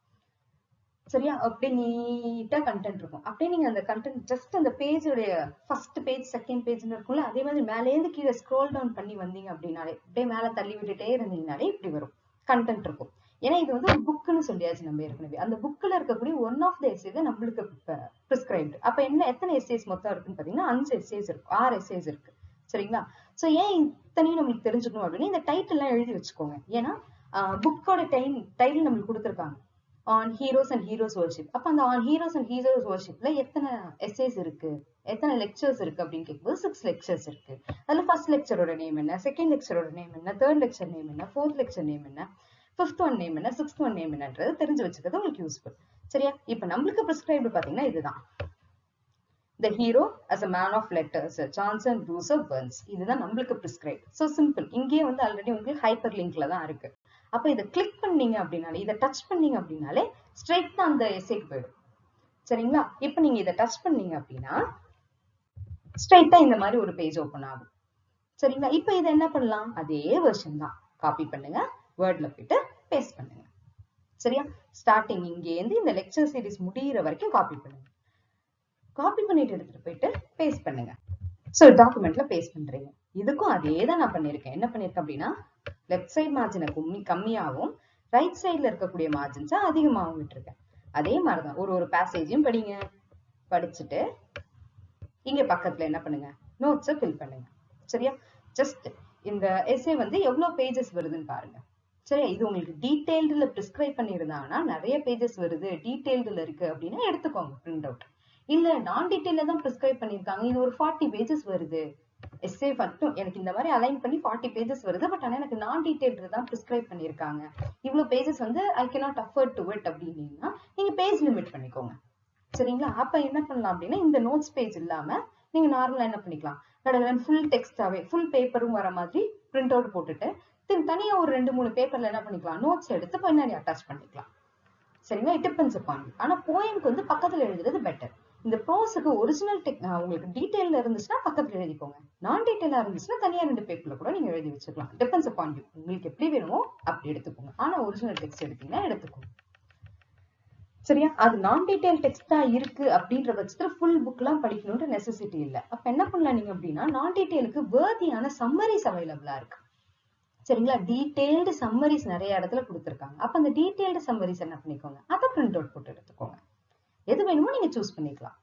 Speaker 1: சரியா? அப்படியே நீட்டா கண்டென்ட் இருக்கும். அப்படியே நீங்க அந்த கண்டென்ட் ஜஸ்ட் அந்த பேஜோடைய ஃபர்ஸ்ட் பேஜ், செகண்ட் பேஜ்னு இருக்கும்ல, அதே மாதிரி மேலே இருந்து கீழே ஸ்க்ரோல் டவுன் பண்ணி வந்தீங்க அப்படின்னாலே, அப்படியே மேல தள்ளி விட்டுட்டே இருந்தீங்கனாலே இப்படி வரும். கண்டென்ட் இருக்கும். ஏன்னா இது வந்து ஒரு புக்னு சொல்லியாச்சு நம்ம ஏற்கனவே. அந்த புக்ல இருக்கக்கூடிய ஒன் ஆஃப் த எஸ்ஸே தான் நம்மளுக்கு பிரிஸ்கிரைப்டு. அப்ப என்ன எத்தனை எஸ்ஏஸ் மொத்தம் இருக்குன்னு பாத்தீங்கன்னா 5 எஸ்ஏஸ் இருக்கு, 6 எஸ்ஏஸ் இருக்கு. சரிங்களா? சோ ஏன் இத்தனையும் நம்மளுக்கு தெரிஞ்சுக்கணும் அப்படின்னா, இந்த டைட்டில் எல்லாம் எழுதி வச்சுக்கோங்க. ஏன்னா புக்கோட டைட்டில் நம்மளுக்கு கொடுத்துருக்காங்க, on heroes and heroes worship. அப்ப அந்த ஆன் ஹீரோஸ் அண்ட் ஹீரோஸ் வர்ஷிப்ல எத்தனை எஸ்ஏஸ் இருக்கு, எத்தனை லெக்சர்ஸ் இருக்கு அப்படின்னு கேட்கும்போது 6 லெக்சர்ஸ் இருக்கு. அதுல ஃபர்ஸ்ட் லெக்சரோட நேம் என்ன, செகண்ட் லெக்சரோட நேம் என்ன, தேர்ட் லெக்சர் நேம் என்ன, ஃபோர்த் லெக்சர் நேம் என்ன, ஃபிஃப்த் ஒன் நேம் என்ன, சிக்ஸ்த் ஒன் நேம் என்னன்றது தெரிஞ்சு வச்சுக்கிறது உங்களுக்கு யூஸ்ஃபுல். சரியா? இப்ப நம்மளுக்கு பிரிஸ்கிரைப்டு பாத்தீங்கன்னா இதுதான், The hero as a man of letters, Johnson Bruce Burns. இதுதான் நம்மளுக்கு பிரிஸ்கிரைப். So simple. இங்கே வந்து ஆல்ரெடி உங்களுக்கு ஹைப்பர் லிங்க்ல தான் இருக்கு. அப்ப இதை கிளிக் பண்ணீங்க அப்படின்னாலே, இதை டச் பண்ணீங்க அப்படின்னாலே ஸ்ட்ரெயிட்டா அந்த எஸ்ஏக்கு போயிடும். சரிங்களா? இப்ப நீங்க இதை டச் பண்ணீங்க அப்படின்னா ஸ்ட்ரெயிட்டா இந்த மாதிரி ஒரு பேஜ் ஓபன் ஆகும். சரிங்களா? இப்ப இதை என்ன பண்ணலாம், அதே வெர்ஷன் தான். காப்பி பண்ணுங்க, வேர்ட்ல போயிட்டு பேஸ்ட் பண்ணுங்க. சரியா? ஸ்டார்டிங் இங்கே இருந்து இந்த லெக்சர் சீரிஸ் முடியிற வரைக்கும் காப்பி பண்ணுங்க. காப்பி பண்ணிட்டு எடுத்துட்டு போயிட்டு பேஸ்ட் பண்ணுங்க. சோ டாக்குமெண்ட்ல பேஸ்ட் பண்றீங்க. இதுக்கும் அதே தான் நான் பண்ணிருக்கேன். என்ன பண்ணிருக்கேன் அப்படின்னா, லெஃப்ட் சைட் மார்ஜினை கம்மியாகவும் ரைட் சைட்ல இருக்கக்கூடிய மார்ஜின்ஸை அதிகமாகவும் விட்டுருக்கேன். அதே மாதிரிதான் ஒரு பேசேஜையும் படிங்க. படிச்சுட்டு இங்க பக்கத்துல என்ன பண்ணுங்க, நோட்ஸை ஃபில் பண்ணுங்க. சரியா? ஜஸ்ட் இந்த எஸ்ஏ வந்து எவ்வளவு பேஜஸ் வருதுன்னு பாருங்க. சரியா? இது உங்களுக்கு டீடைல்டுல பிரிஸ்கிரைப் பண்ணியிருந்தாங்கன்னா நிறைய பேஜஸ் வருது, டீடைல்டுல இருக்கு அப்படின்னா எடுத்துக்கோங்க பிரிண்ட் அவுட். இல்ல நான் டீடைல்ல தான் பிரிஸ்கிரைப் பண்ணிருக்காங்க, இது ஒரு 40 பேஜஸ் வருது, எஸ்ஏ மட்டும் எனக்கு இந்த மாதிரி அலைன் பண்ணி 40 பேஜஸ் வருது, பட் ஆனா எனக்கு நான் டீடைல்டு தான் பிரிஸ்கிரைப் பண்ணிருக்காங்க, இவ்வளவு பேஜஸ் வந்து I cannot afford to it அப்படின்னீங்கன்னா நீங்க பேஜ் லிமிட் பண்ணிக்கோங்க. சரிங்களா? அப்ப என்ன பண்ணலாம் அப்படின்னா இந்த நோட்ஸ் பேஜ் இல்லாம நீங்க நார்மலா என்ன பண்ணிக்கலாம், கடகடன் ஃபுல் டெக்ஸ்டாவே ஃபுல் பேப்பரும் வர மாதிரி பிரிண்ட் அவுட் போட்டுட்டு தனியா ஒரு 2-3 பேப்பர்ல என்ன பண்ணிக்கலாம், நோட்ஸ் எடுத்து பின்னாடி அட்டாச் பண்ணிக்கலாம். சரிங்களா? It depends upon you. ஆனா போயம்க்கு வந்து பக்கத்துல எழுதுறது பெட்டர். இந்த ப்ரோஸுக்கு ஒரிஜினல் உங்களுக்கு டீடைல்ல இருந்துச்சுன்னா பக்கத்துல எழுதிக்கோங்க. நான் டீடைலா இருந்துச்சுன்னா தனியா 2 பேப்பர்ல கூட நீங்க எழுதி வச்சுக்கலாம். Depends upon you. உங்களுக்கு எப்படி வேணுமோ அப்படி எடுத்துக்கோங்க. ஆனா ஒரிஜினல் டெக்ஸ்ட் எடுத்தீங்கன்னா எடுத்துக்கோங்க. சரியா? அது நான் டீடைல் டெக்ஸ்டா இருக்கு அப்படின்ற பட்சத்துல ஃபுல் புக் எல்லாம் படிக்கணும்ன்ற நெசசிட்டி இல்ல. அப்ப என்ன பண்ணலாம் நீங்க அப்படின்னா, நான் டீடைலுக்கு வேர்தியான சம்மரிஸ் அவைலபிளா இருக்கு. சரிங்களா? டீடைல்டு சம்மரிஸ் நிறைய இடத்துல கொடுத்துருக்காங்க. அப்ப அந்த டீடைல்டு சம்மரிஸ் என்ன பண்ணிக்கோங்க, அதை பிரிண்ட் அவுட் போட்டு எடுத்துக்கோங்க. எது வேணுமோ நீங்க சூஸ் பண்ணிக்கலாம்.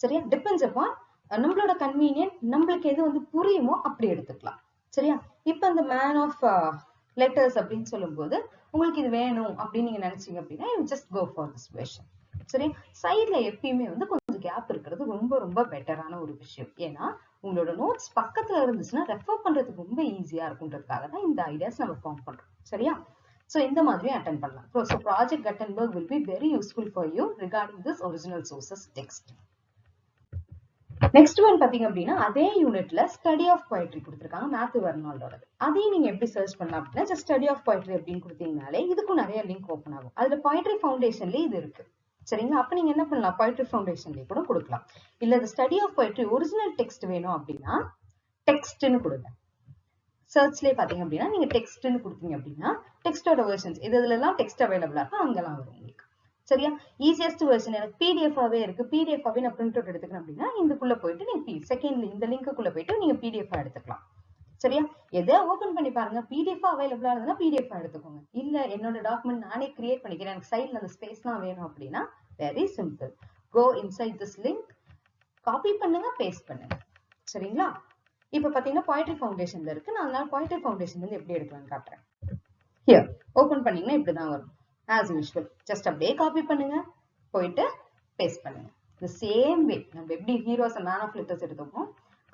Speaker 1: சரியா? டிபெண்ட்ஸ் அப்பான் நம்மளோட கன்வீனியன்ட், நம்மளுக்கு எது வந்து புரியுமோ அப்படி எடுத்துக்கலாம். சரியா? இப்ப இந்த மேன் ஆஃப் லெட்டர்ஸ் அப்படின்னு சொல்லும்போது உங்களுக்கு இது வேணும் அப்படின்னு நீங்க நினைச்சீங்க அப்படின்னா you just go for this version. சரி, சைட்ல எப்பயுமே வந்து கொஞ்சம் கேப் இருக்கிறது ரொம்ப ரொம்ப பெட்டரான ஒரு விஷயம். ஏன்னா உங்களோட நோட்ஸ் பக்கத்துல இருந்துச்சுன்னா ரெஃபர் பண்றதுக்கு ரொம்ப ஈஸியா இருக்குன்றதுக்காக தான் இந்த ஐடியாஸ் நம்ம ஃபார்ம் பண்றோம். சரியா? So இந்த மாதிரி அட்டெண்ட் பண்ணலாம். So Project Gutenberg will be very useful for you regarding this original sources text. Next one பாத்தீங்க அப்படின்னா அதே யூனிட்ல ஸ்டடி ஆஃப் போயட்ரி கொடுத்துருக்காங்க, மேத்யூ வெர்னால்டோடது. அதையும் நீங்க எப்படி சர்ச் பண்ணலாம் அப்படின்னா ஜஸ்ட் ஸ்டடி ஆஃப் போயட்ரி அப்படின்னு கொடுத்தீங்கனாலே இதுக்கும் நிறைய லிங்க் ஓப்பன் ஆகும். அதுல போயட்ரி ஃபவுண்டேஷன்ல இது இருக்கு. சரிங்களா? அப்ப நீங்க என்ன பண்ணலாம், போயட்ரி ஃபவுண்டேஷன்லயே கூட கொடுக்கலாம். இல்ல இந்த study of poetry original text வேணும் அப்படின்னா டெக்ஸ்ட்னு கொடுங்க. சர்ச்லயே பாத்தீங்க அப்படின்னா நீங்க டெக்ஸ்ட்னு கொடுத்தீங்க அப்படின்னா டெக்ஸ்டோட வெர்ஷன்ஸ் இதுல எல்லாம் டெக்ஸ்ட் அவைலபிளா இருக்கும், அங்கெல்லாம் வரும் உங்களுக்கு. சரியா? ஈஸியஸ்ட் வெர்ஷன் எனக்கு பிடிஎஃபாவே இருக்கு, பிடிஎஃபாவே நான் பிரிண்ட் அவுட் எடுத்துக்கிறேன் அப்படின்னா இதுக்குள்ள போயிட்டு நீங்க செகண்ட் இந்த லிங்க்குள்ள போயிட்டு நீங்க பிடிஎஃப் எடுத்துக்கலாம். சரியா? எதை ஓபன் பண்ணி பாருங்க, பிடிஎஃப் அவைலபிளா இருந்தா பிடிஎஃப் எடுத்துக்கோங்க. இல்ல என்னோட டாக்குமெண்ட் நானே கிரியேட் பண்ணிக்கிறேன், எனக்கு சைட்ல அந்த ஸ்பேஸ்லாம் வேணும் அப்படின்னா very simple, go inside this link, copy பண்ணுங்க, பேஸ்ட் பண்ணுங்க. சரிங்களா? இப்ப பாத்தீங்கன்னா போயட்ரி ஃபவுண்டேஷன்ல இருக்கு. நான் அதனால போயட்ரி ஃபவுண்டேஷன்ல இருந்து எப்படி எடுக்கலாம்னு காட்டுறேன். ஹியர் ஓபன் பண்ணீங்கன்னா இப்படிதான் வரும். ஆஸ் யூஷுவல் ஜஸ்ட் அப்படியே காப்பி பண்ணுங்க, போயிட்டு பேஸ்ட் பண்ணுங்க. the same way நம்ம எப்படி heroes and man of letters எடுத்தோமோ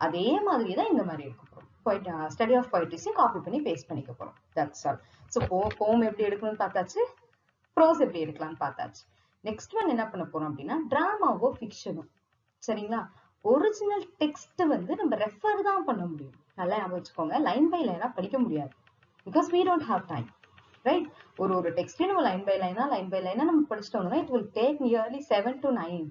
Speaker 1: அதே மாதிரி தான் இந்த மாதிரி எடுக்க போறோம். போயிட்டு ஸ்டடி ஆஃப் போயட்ரிஸையும் காப்பி பண்ணி பேஸ்ட் பண்ணிக்க போறோம். That's all. ஸோ போம் எப்படி எடுக்கணும்னு பார்த்தாச்சு, ப்ரோஸ் எப்படி எடுக்கலாம்னு பார்த்தாச்சு. நெக்ஸ்ட் ஒன் என்ன பண்ண போறோம் அப்படின்னா டிராமாவோ ஃபிக்ஷனோ. சரிங்களா? ஒரிஜினல் டெக்ஸ்ட் வந்து நம்ம ரெஃபர் தான் பண்ண முடியும். நல்லா ஞாபகம் வச்சுக்கோங்க, லைன் பை லைனா படிக்க முடியாது. Because we don't have time. Right? ஒரு டெக்ஸ்டையும் நம்ம லைன் பை லைனா நம்ம படிச்சிட்டோம்னா it will take nearly 7 to 9.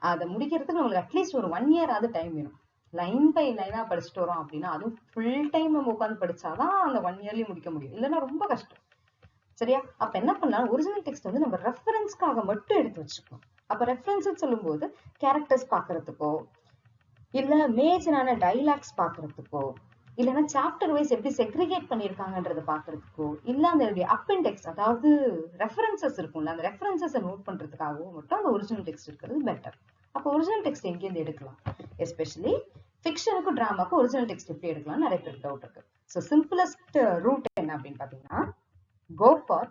Speaker 1: அதை முடிக்கிறதுக்கு நம்மளுக்கு அட்லீஸ்ட் ஒரு 1 year ஆகுது டைம் வேணும். லைன் பை லைனா படிச்சுட்டு வரோம் அப்படின்னா அதுவும் ஃபுல் டைம் நம்ம உட்காந்து படிச்சாதான் அந்த 1 yearலயே முடிக்க முடியும், இல்லைன்னா ரொம்ப கஷ்டம். சரியா? அப்ப என்ன பண்ணலாம், ஒரிஜினல் டெக்ஸ்ட் வந்து நம்ம ரெஃபரன்ஸ்க்காக மட்டும் எடுத்து வச்சுக்கணும். அப்ப ரெஃபரன்ஸ் சொல்லும் போது கேரக்டர்ஸ் பாக்குறதுக்கோ இல்ல மேஜரான டைலாக்ஸ் பாக்குறதுக்கோ இல்லைன்னா சாப்டர் வைஸ் எப்படி செக்ரிகேட் பண்ணிருக்காங்கன்றத பாக்குறதுக்கோ இல்ல அந்த அப்பெண்டெக்ஸ் அதாவது ரெஃபரன்சஸ் இருக்கும்ல அந்த ரெஃபரன்சஸ் நோட் பண்றதுக்காகவும் மட்டும் அந்த ஒரிஜினல் டெக்ஸ்ட் இருக்கிறது பெட்டர். அப்ப ஒரிஜினல் டெக்ஸ்ட் எங்கேருந்து எடுக்கலாம், எஸ்பெஷலி ஃபிக்ஷனுக்கும் டிராமாக்கும் ஒரிஜினல் டெக்ஸ்ட் எப்படி எடுக்கலாம் நிறைய பேருக்கு டவுட் இருக்கு. ஸோ சிம்பிளஸ்ட் ரூட் என்ன அப்படின்னு பாத்தீங்கன்னா கோ ஃபார்,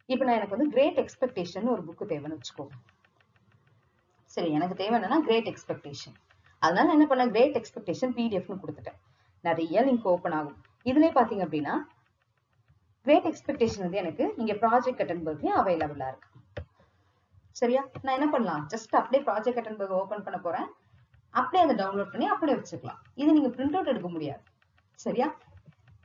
Speaker 1: இப்ப நான் எனக்கு வந்து கிரேட் எக்ஸ்பெக்டேஷன் ஒரு புக்கு தேவைன்னு வச்சுக்கோங்க. சரி, எனக்கு தேவை என்னன்னா கிரேட் எக்ஸ்பெக்டேஷன். அதனால என்ன பண்ண, கிரேட் எக்ஸ்பெக்டேஷன் பிடிஎஃப்னு கொடுத்துட்டேன். நிறைய லிங்க் ஓப்பன் ஆகும். இதுலயே பாத்தீங்க அப்படின்னா கிரேட் எக்ஸ்பெக்டேஷன் வந்து எனக்கு இங்க ப்ராஜெக்ட் கட்டன்பர்க்லயும் அவைலபிளா இருக்கு. சரியா? நான் என்ன பண்ணலாம், ஜஸ்ட் அப்படியே ப்ராஜெக்ட் கட்டன்பர்க் ஓபன் பண்ண போறேன், அப்படியே அதை டவுன்லோட் பண்ணி அப்படியே வச்சுக்கலாம். இது நீங்க பிரிண்ட் அவுட் எடுக்க முடியாது. சரியா?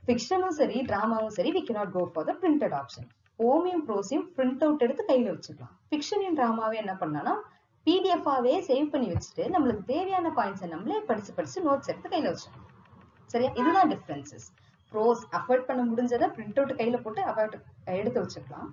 Speaker 1: ஃபிக்ஷனும் சரி டிராமாவும் சரி we cannot go for the printed option. போமியும் ப்ரோஸையும் பிரிண்ட் அவுட் எடுத்து கையில வச்சுக்கலாம். ஃபிக்ஷனையும் டிராமாவே என்ன பண்ணலாம், பிடிஎஃபாவே சேவ் பண்ணி வச்சுட்டு நம்மளுக்கு தேவையான பாயிண்ட்ஸை நம்மளே படிச்சு நோட்ஸ் எடுத்து கையில வச்சுக்கலாம். சரியா? இதுதான் டிஃபரன்சஸ். ப்ரோஸ் அஃபோர்ட் பண்ண முடிஞ்சதை பிரிண்ட் அவுட் கையில போட்டு அஃபோர்ட் எடுத்து வச்சுக்கலாம்.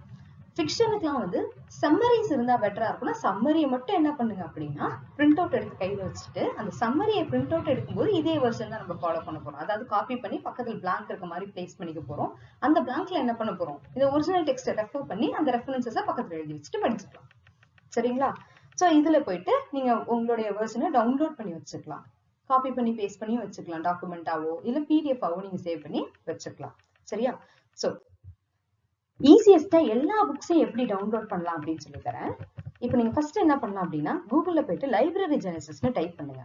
Speaker 1: ஃபிக்ஷனுக்குலாம் வந்து சம்மரிஸ் இருந்தா பெட்டரா இருக்கும்னா சம்மரியை மட்டும் என்ன பண்ணுங்க அப்படின்னா பிரிண்ட் அவுட் எடுத்து கையில வச்சுட்டு அந்த சம்மரியை பிரிண்ட் அவுட் எடுக்கும்போது இதே வெர்ஷன் தான் நம்ம ஃபாலோ பண்ண போறோம். அதாவது காப்பி பண்ணி பக்கத்துல பிளாங்க் இருக்க மாதிரி பிளேஸ் பண்ணிக்க போறோம். அந்த பிளாங்க்ல என்ன பண்ண போறோம், இந்த ஒரிஜினல் டெக்ஸ்ட் ரெஃபர் பண்ணி அந்த ரெஃபரன்சஸை பக்கத்துல எழுதி வச்சுட்டு படிச்சுக்கலாம். சரிங்களா? சோ இதுல போயிட்டு நீங்க உங்களுடைய வெர்ஷனை டவுன்லோட் பண்ணி வச்சுக்கலாம், காப்பி பண்ணி பேஸ்ட் பண்ணி வச்சுக்கலாம், டாக்குமெண்டாவோ இல்ல பிடிஎஃபாவோ நீங்க சேவ் பண்ணி வச்சுக்கலாம். சரியா? சோ ஈஸியஸ்டா எல்லா புக்ஸையும் எப்படி டவுன்லோட் பண்ணலாம் அப்படின்னு சொல்லி தரேன். இப்போ நீங்க ஃபர்ஸ்ட் என்ன பண்ணலாம் அப்படின்னா கூகுள்ல போயிட்டு லைப்ரரி ஜெனசிஸ்னு டைப் பண்ணுங்க.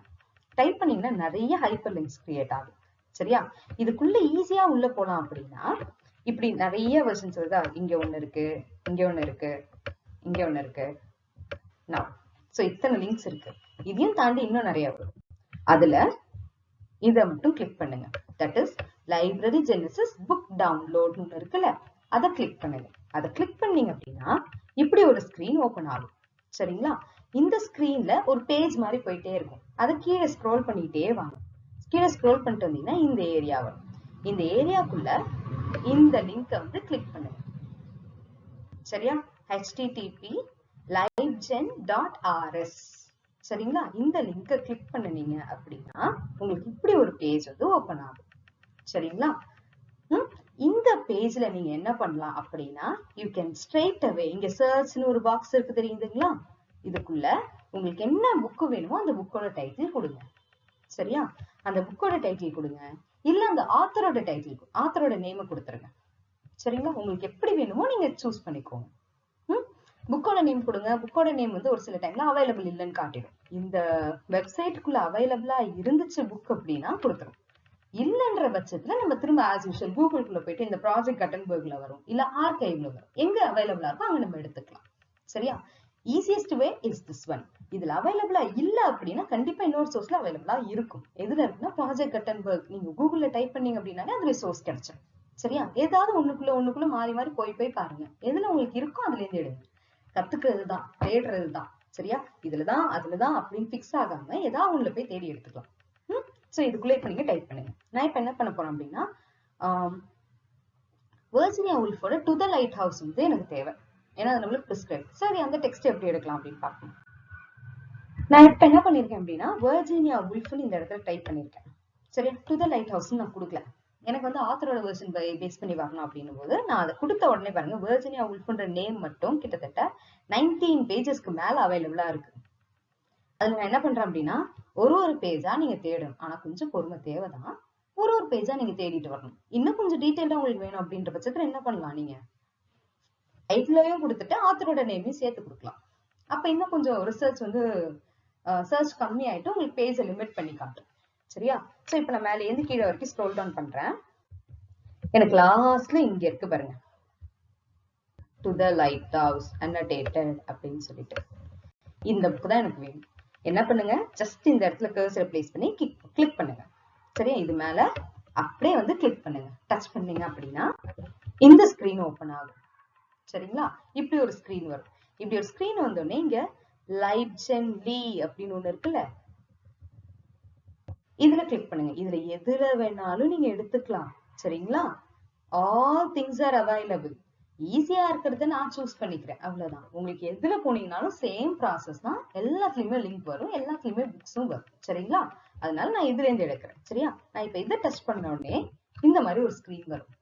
Speaker 1: டைப் பண்ணீங்கன்னா நிறைய ஹைப்பர் லிங்க்ஸ் கிரியேட் ஆகும். சரியா? இதுக்குள்ள ஈஸியா உள்ள போலாம் அப்படின்னா இப்படி நிறைய வெர்ஷன்ஸ் வருதா, இங்க ஒண்ணு இருக்கு, இங்க ஒண்ணு இருக்கு, இங்க ஒண்ணு இருக்கு. நான் சோ இத்தனை லிங்க்ஸ் இருக்கு. இதையும் தாண்டி இன்னும் நிறைய வரும். அதுல இதை மட்டும் கிளிக் பண்ணுங்க. That is library Genesis book download இருக்குல்ல, அதை கிளிக் பண்ணுங்க. அதை கிளிக் பண்ணீங்க அப்படின்னா இப்படி ஒரு ஸ்கிரீன் ஓபன் ஆகும். சரிங்களா? இந்த ஸ்கிரீன்ல ஒரு பேஜ் மாதிரி போயிட்டே இருக்கும். அதை கீழே ஸ்க்ரோல் பண்ணிட்டே வாங்க. கீழே ஸ்க்ரோல் பண்ணிட்டு வந்தீங்கன்னா இந்த ஏரியா வரும். இந்த ஏரியாக்குள்ள இந்த லிங்கை வந்து கிளிக் பண்ணுங்க. சரியா? http livegen.rs. சரிங்களா? இந்த லிங்கை கிளிக் பண்ணீங்க அப்படின்னா உங்களுக்கு இப்படி ஒரு பேஜ் வந்து ஓபன் ஆகும். சரிங்களா? இந்த பேஜ்ல நீங்க என்ன பண்ணலாம் அப்படின்னா யூ கேன் ஸ்ட்ரெயிட் அவே இங்க சர்ச்னு ஒரு பாக்ஸ் இருக்கு தெரியுதுங்களா? இதுக்குள்ள உங்களுக்கு என்ன புக் வேணுமோ அந்த புக்கோட டைட்டில் கொடுங்க. சரியா? அந்த புக்கோட டைட்டில் கொடுங்க, இல்ல அந்த ஆத்தரோட டைட்டில், ஆத்தரோட நேமை கொடுத்துருங்க. சரிங்களா? உங்களுக்கு எப்படி வேணுமோ நீங்க சூஸ் பண்ணிக்கோங்க. புக்கோட நேம் கொடுங்க. புக்கோட நேம் வந்து ஒரு சில டைம்ல அவைலபிள் இல்லைன்னு காட்டிடும். இந்த வெப்சைட்டுக்குள்ள அவைலபிளா இருந்துச்சு புக் அப்படின்னா கொடுத்துரும். இல்லைன்ற பட்சத்துல நம்ம திரும்ப ஆஸ் யூஷுவல் கூகுளுக்குள்ள போயிட்டு இந்த ப்ராஜெக்ட் கட்டன்பர்க்ல வரும், இல்ல ஆர்கைவ்ல வரும். எங்க அவைலபிளா இருக்கோ அங்க நம்ம எடுத்துக்கலாம். சரியா? Easiest way is this one. இதுல அவைலபிளா இல்ல அப்படின்னா கண்டிப்பா இன்னொரு சோர்ஸ்ல அவைலபிளா இருக்கும். எதுல இருக்குன்னா ப்ராஜெக்ட் கட்டன்பர்க் நீங்க கூகுள்ல டைப் பண்ணீங்க அப்படின்னாலே அதுல சோர்ஸ் கிடைச்சிடும். சரியா? ஏதாவது ஒண்ணுக்குள்ள மாறி மாறி போய் பாருங்க. எதுல உங்களுக்கு இருக்கோ அதுல இருந்து எடுங்க. கத்துக்கிறது தான், தேடுறது தான். சரியா? இதுலதான் அதுலதான் அப்படின்னு பிக்ஸ் ஆகாம ஏதாவது ஒண்ணுல போய் தேடி எடுத்துக்கலாம். சோ இதுக்குள்ள இப்ப நீங்க டைப் பண்ணுங்க. நான் இப்ப என்ன பண்ண போறேன் அப்படின்னா வெர்ஜினியா உல்ஃபோட டு த லைட் ஹவுஸ் வந்து எனக்கு தேவை. ஏன்னா அது நம்மளுக்கு பிரிஸ்கிரைப். சரி, அந்த டெக்ஸ்ட் எப்படி எடுக்கலாம் அப்படின்னு பார்க்கணும். நான் இப்ப என்ன பண்ணிருக்கேன் அப்படின்னா வெர்ஜினியா உல்ஃப்னு இந்த இடத்துல டைப் பண்ணிருக்கேன். சரி, டு த லைட் ஹவுஸ் நான் கொடுக்கல. எனக்கு வந்து ஆத்தரோட வெர்ஷன் பேஸ் பண்ணி வரணும் அப்படின்னும் போது நான் அதை கொடுத்த உடனே பாருங்க வெர்ஜினியா உல்ஃப்ன்ற நேம் மட்டும் கிட்டத்தட்ட 19 பேஜஸ்க்கு மேல அவைலபிளா இருக்கு. அதுல நான் என்ன பண்றேன் அப்படின்னா ஒரு பேஜா நீங்க தேடணும். ஆனா கொஞ்சம் பொறுமை தேவைதான். ஒரு பேஜா நீங்க தேடிட்டு வரணும். இன்னும் கொஞ்சம் டீட்டெயிலா உங்களுக்கு வேணும் அப்படின்ற பட்சத்துல என்ன பண்ணலாம், நீங்க டைட்டிலையும் கொடுத்துட்டு ஆத்தரோட நேமையும் சேர்த்து கொடுக்கலாம். அப்ப இன்னும் கொஞ்சம் ரிசர்ச் வந்து சர்ச் கம்மி ஆயிட்டு உங்களுக்கு பேஜை லிமிட் பண்ணி காட்டும். சரியா? சோ இப்ப நான் மேல இருந்து கீழே வரைக்கும் ஸ்க்ரோல் டவுன் பண்றேன். எனக்கு லாஸ்ட்ல இங்க இருக்கு பாருங்க, to the light house annotated அப்படின்னு சொல்லிட்டு இந்த புக் தான் எனக்கு வேணும். என்ன பண்ணுங்க, ஜஸ்ட் இந்த இடத்துல கர்சரை பிளேஸ் பண்ணி கிளிக் பண்ணுங்க. சரியா? இது மேல அப்படியே வந்து கிளிக் பண்ணுங்க. டச் பண்ணீங்க அப்படின்னா இந்த ஸ்கிரீன் ஓபன் ஆகும். சரிங்களா? இப்படி ஒரு ஸ்கிரீன் வரும். இப்படி ஒரு ஸ்கிரீன் வந்தோடனே இங்க லைப்ஜென்லி அப்படின்னு ஒண்ணு இருக்குல்ல, இதுல கிளிக் பண்ணுங்க. இதுல எதுல வேணாலும் நீங்க எடுத்துக்கலாம். சரிங்களா? All things are available. ஈஸியா இருக்கிறத நான் சூஸ் பண்ணிக்கிறேன், அவ்வளவுதான். உங்களுக்கு எதுல போனீங்கன்னாலும் சேம் ப்ராசஸ் தான். எல்லாத்துலயுமே லிங்க் வரும், எல்லாத்துலயுமே புக்ஸும் வரும். சரிங்களா? அதனால நான் இதுல இருந்து எடுக்கிறேன். சரியா? நான் இப்ப இதை டச் பண்ண உடனே இந்த மாதிரி ஒரு ஸ்கிரீன் வரும்.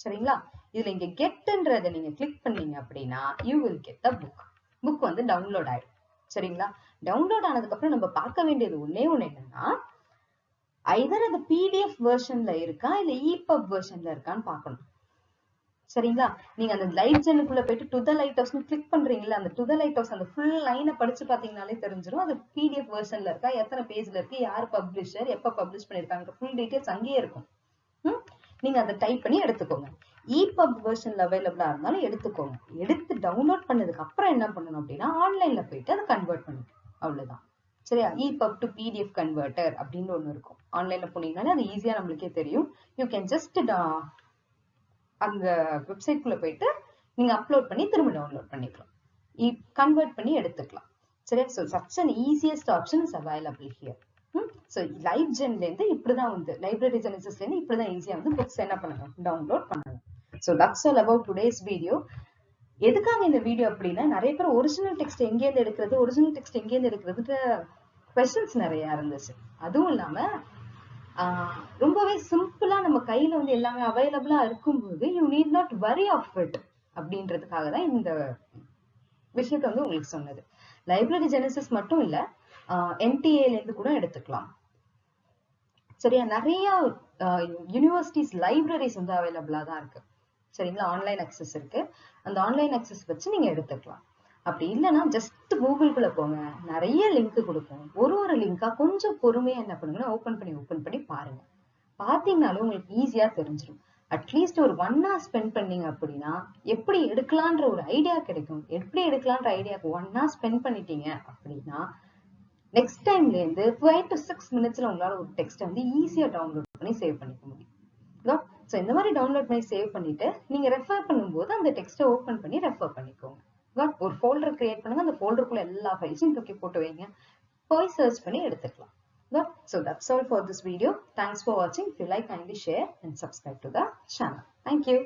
Speaker 1: சரிங்களா? இதுல இங்க கெட்ன்றதை நீங்க கிளிக் பண்ணீங்க அப்படின்னா you will get the book. Book வந்து டவுன்லோட் ஆயிடும். சரிங்களா? டவுன்லோட் ஆனதுக்கு அப்புறம் நம்ம பார்க்க வேண்டியது ஒண்ணே ஒண்ணு என்னன்னா ஐதர் அது பிடிஎஃப் வெர்ஷன்ல இருக்கா இல்ல இபப் வெர்ஷன்ல இருக்கான்னு பார்க்கணும். சரிங்களா? நீங்க அந்த லைப்ஜெனுக்குள்ள போயிட்டு to the light house click பண்றீங்களா, அந்த டு த லைட் ஹவுஸ் அந்த ஃபுல் லைனை படிச்சு பாத்தீங்கன்னாலே தெரிஞ்சிடும் அது பிடிஎஃப் வெர்ஷன்ல இருக்கா, எத்தனை பேஜ்ல இருக்கு, யார் பப்ளிஷர், எப்ப பப்ளிஷ் பண்ணிருக்காங்க, ஃபுல் டீடைல்ஸ் அங்கேயே இருக்கும். நீங்க அதை டைப் பண்ணி எடுத்துக்கோங்க. இபப் வெர்ஷன்ல அவைலபிளா இருந்தாலும் எடுத்துக்கோங்க. எடுத்து டவுன்லோட் பண்ணதுக்கு அப்புறம் என்ன பண்ணணும் அப்படின்னா ஆன்லைன்ல போயிட்டு அதை கன்வெர்ட் பண்ணிக்கணும். அவ்வளவுதான். சரியா? EPUB to PDF கன்வெர்ட்டர் அப்படின்னு ஒண்ணு இருக்கும். ஆன்லைன்ல போனீங்கன்னாலே அது ஈஸியா நம்மளுக்கே தெரியும். யூ கேன் ஜஸ்ட் அந்த வெப்சைட் குள்ள போயிட்டு நீங்க அப்லோட் பண்ணி திரும்ப டவுன்லோட் பண்ணிக்கலாம், கன்வெர்ட் பண்ணி எடுத்துக்கலாம். சரியா? So such an easiest option is available here. So லைப்ஜென்ல இருந்து இப்படிதான் வந்து லைப்ரரி ஜெனசிஸ்ல இருந்து இப்படிதான் ஈஸியா வந்து புக்ஸ் என்ன பண்ணணும், டவுன்லோட் பண்ணணும். So that's all about today's video. எதுக்காக இந்த வீடியோ அப்படின்னா நிறைய பேர் ஒரிஜினல் டெக்ஸ்ட் எங்கேருந்து எடுக்கிறது, ஒரிஜினல் டெக்ஸ்ட் எங்கேருந்து எடுக்கிறதுன்ற கொஸ்டின்ஸ் நிறைய இருந்துச்சு. அதுவும் இல்லாம ரொம்பவே சிம்பிளா நம்ம கையில வந்து எல்லாமே அவைலபிளா இருக்கும்போது you need not worry of it அப்படின்றதுக்காக தான் இந்த விஷயத்த வந்து உங்களுக்கு சொன்னது. லைப்ரரி ஜெனசிஸ் மட்டும் இல்ல, NTA-ல இருந்து கூட எடுத்துக்கலாம். சரியா? நிறைய யூனிவர்சிட்டிஸ் லைப்ரரிஸ் வந்து அவைலபிளா தான் இருக்கு. சரிங்களா? ஆன்லைன் அக்சஸ் இருக்கு. அந்த ஆன்லைன் அக்சஸ் வச்சு நீங்க எடுத்துக்கலாம். அப்படி இல்லைன்னா ஜஸ்ட் கூகுளுக்குள்ள போங்க, நிறைய லிங்க் கொடுக்கும். ஒரு லிங்கா கொஞ்சம் பொறுமையா என்ன பண்ணுங்கன்னா ஓபன் பண்ணி பாருங்க. பாத்தீங்கன்னாலும் உங்களுக்கு ஈஸியா தெரிஞ்சிடும். அட்லீஸ்ட் ஒரு 1 hour ஸ்பெண்ட் பண்ணீங்க அப்படின்னா எப்படி எடுக்கலான்ற ஒரு ஐடியா கிடைக்கும். எப்படி எடுக்கலான்ற ஐடியாக்கு 1 hour ஸ்பெண்ட் பண்ணிட்டீங்க அப்படின்னா நெக்ஸ்ட் டைம்ல இருந்து 5 to 6 மினிட்ஸ்ல உங்களால ஒரு டெக்ஸ்ட்டை வந்து ஈஸியா டவுன்லோட் பண்ணி சேவ் பண்ணிக்க முடியும். ஸோ இந்த மாதிரி டவுன்லோட் பண்ணி சேவ் பண்ணிட்டு நீங்க ரெஃபர் பண்ணும்போது அந்த டெக்ஸ்ட்டை ஓபன் பண்ணி ரெஃபர் பண்ணிக்கோங்க. ஒரு ஃபோல்டர் கிரியேட் பண்ணுங்க. அந்த ஃபோல்டருக்குள்ள எல்லா ஃபைல்ஸையும் தூக்கி போட்டு வைங்க. போய் சர்ச் பண்ணி எடுத்துக்கலாம். So that's all for this video. Thanks for watching. If you like, kindly share and subscribe to the channel. Thank you.